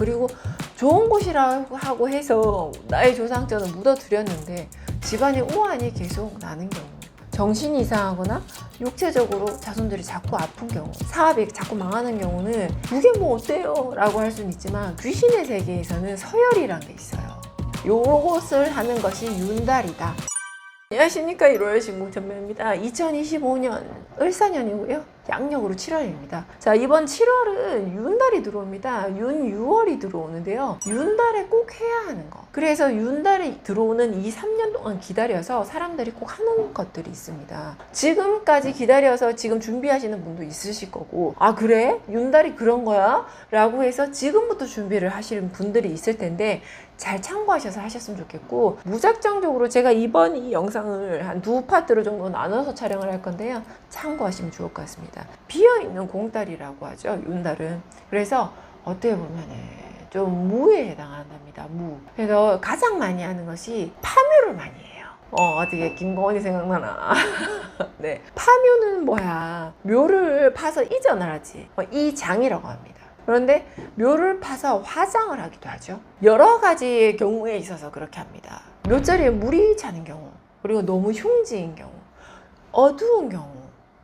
그리고 좋은 곳이라고 해서 나의 조상전을 묻어두렸는데 집안에 우환이 계속 나는 경우, 정신이 이상하거나 육체적으로 자손들이 자꾸 아픈 경우, 사업이 자꾸 망하는 경우는 그게 뭐 어때요? 라고 할 수는 있지만 귀신의 세계에서는 서열이란 게 있어요. 요것을 하는 것이 윤달이다. 안녕하십니까, 1월 신궁전매입니다. 2025년 을사년이고요. 양력으로 7월입니다. 자, 이번 7월은 윤달이 들어옵니다. 윤6월이 들어오는데요. 윤달에 꼭 해야 하는 거. 그래서 윤달이 들어오는 이 3년 동안 기다려서 사람들이 꼭 하는 것들이 있습니다. 지금까지 기다려서 지금 준비하시는 분도 있으실 거고, 아 그래? 윤달이 그런 거야? 라고 해서 지금부터 준비를 하시는 분들이 있을 텐데 잘 참고하셔서 하셨으면 좋겠고, 무작정적으로 제가 이번 이 영상을 한 두 파트로 정도 나눠서 촬영을 할 건데요. 참고하시면 좋을 것 같습니다. 비어있는 공달이라고 하죠, 윤달은. 그래서 어떻게 보면 좀 무에 해당한답니다. 무. 그래서 가장 많이 하는 것이 파묘를 많이 해요. 어떻게 김고은이 생각나나? 네. 파묘는 뭐야? 묘를 파서 이전을 하지. 이장이라고 합니다. 그런데 묘를 파서 화장을 하기도 하죠. 여러 가지 경우에 있어서 그렇게 합니다. 묘자리에 물이 차는 경우, 그리고 너무 흉지인 경우, 어두운 경우,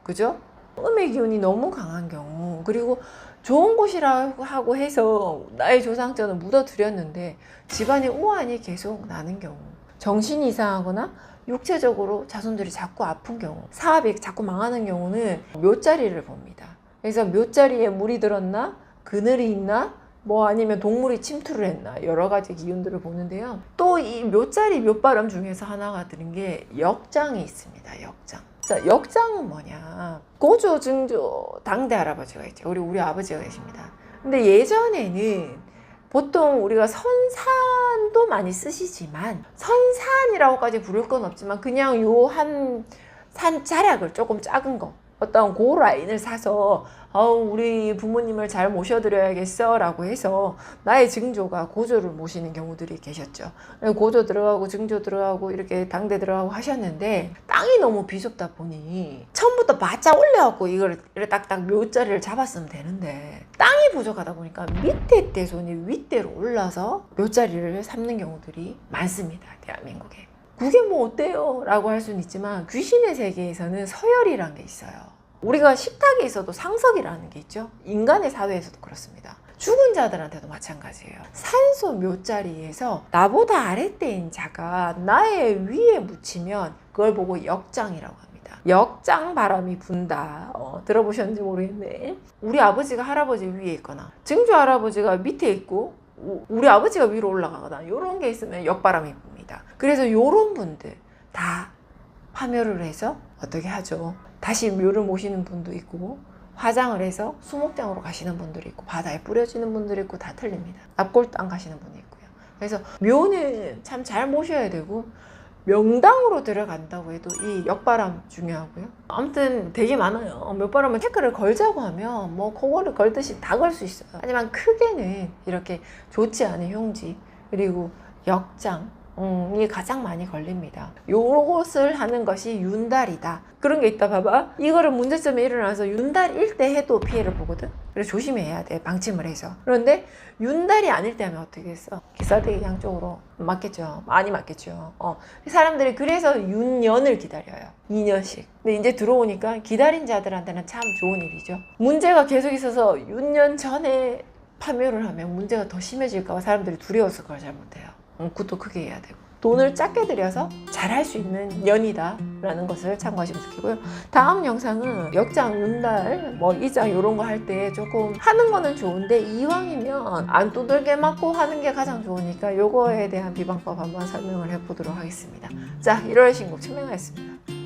그죠? 음의 기운이 너무 강한 경우, 그리고 좋은 곳이라고 해서 나의 조상전을 묻어두렸는데 집안에 우환이 계속 나는 경우, 정신이 이상하거나 육체적으로 자손들이 자꾸 아픈 경우, 사업이 자꾸 망하는 경우는 묘자리를 봅니다. 그래서 묘자리에 물이 들었나? 그늘이 있나? 뭐 아니면 동물이 침투를 했나? 여러 가지 기운들을 보는데요. 또 이 묘자리 묘바람 중에서 하나가 드는 게 역장이 있습니다. 역장. 자, 역장은 뭐냐? 고조, 증조, 당대 할아버지가 있죠. 우리 아버지가 계십니다. 근데 예전에는 보통 우리가 선산도 많이 쓰시지만, 선산이라고까지 부를 건 없지만 그냥 요 한 산 자락을 조금 작은 거, 어떤 고 라인을 사서 우리 부모님을 잘 모셔드려야겠어 라고 해서 나의 증조가 고조를 모시는 경우들이 계셨죠. 고조 들어가고 증조 들어가고 이렇게 당대 들어가고 하셨는데, 땅이 너무 비좁다 보니 처음부터 바짝 올려갖고 이걸 딱딱 묘자리를 잡았으면 되는데, 땅이 부족하다 보니까 밑에 대손이 윗대로 올라서 묘자리를 삼는 경우들이 많습니다, 대한민국에. 그게 뭐 어때요? 라고 할 수는 있지만 귀신의 세계에서는 서열이란 게 있어요. 우리가 식탁에 있어도 상석이라는 게 있죠. 인간의 사회에서도 그렇습니다. 죽은 자들한테도 마찬가지예요. 산소 묘자리에서 나보다 아랫대인 자가 나의 위에 묻히면 그걸 보고 역장이라고 합니다. 역장 바람이 분다. 들어보셨는지 모르겠네. 우리 아버지가 할아버지 위에 있거나 증조 할아버지가 밑에 있고 우리 아버지가 위로 올라가거나 이런 게 있으면 역바람이 붑니다. 그래서 이런 분들 다 파묘를 해서 어떻게 하죠? 다시 묘를 모시는 분도 있고, 화장을 해서 수목장으로 가시는 분들이 있고, 바다에 뿌려지는 분들이 있고, 다 틀립니다. 납골당 가시는 분이 있고요. 그래서 묘는 참 잘 모셔야 되고, 명당으로 들어간다고 해도 이 역바람 중요하고요. 아무튼 되게 많아요. 몇바람은 태클을 걸자고 하면 뭐 그거를 걸듯이 다 걸 수 있어요. 하지만 크게는 이렇게 좋지 않은 흉지, 그리고 역장, 이 가장 많이 걸립니다. 요것을 하는 것이 윤달이다. 그런 게 있다 봐봐. 이거를 문제점이 일어나서 윤달일 때 해도 피해를 보거든. 그래서 조심해야 돼, 방침을 해서. 그런데 윤달이 아닐 때 하면 어떻게 했어? 기사대기 양쪽으로 맞겠죠. 많이 맞겠죠. 사람들이 그래서 윤년을 기다려요. 2년씩. 근데 이제 들어오니까 기다린 자들한테는 참 좋은 일이죠. 문제가 계속 있어서 윤년 전에 파묘를 하면 문제가 더 심해질까 봐 사람들이 두려워서 그걸 잘 못해요. 굿도 크게 해야 되고, 돈을 작게 들여서 잘할 수 있는 년이다 라는 것을 참고하시면 좋겠고요. 다음 영상은 역장, 윤달, 뭐 이장 이런 거 할 때 조금 하는 거는 좋은데 이왕이면 안 두들게 맞고 하는 게 가장 좋으니까 요거에 대한 비방법 한번 설명을 해보도록 하겠습니다. 자, 1월 신곡 천명하였습니다.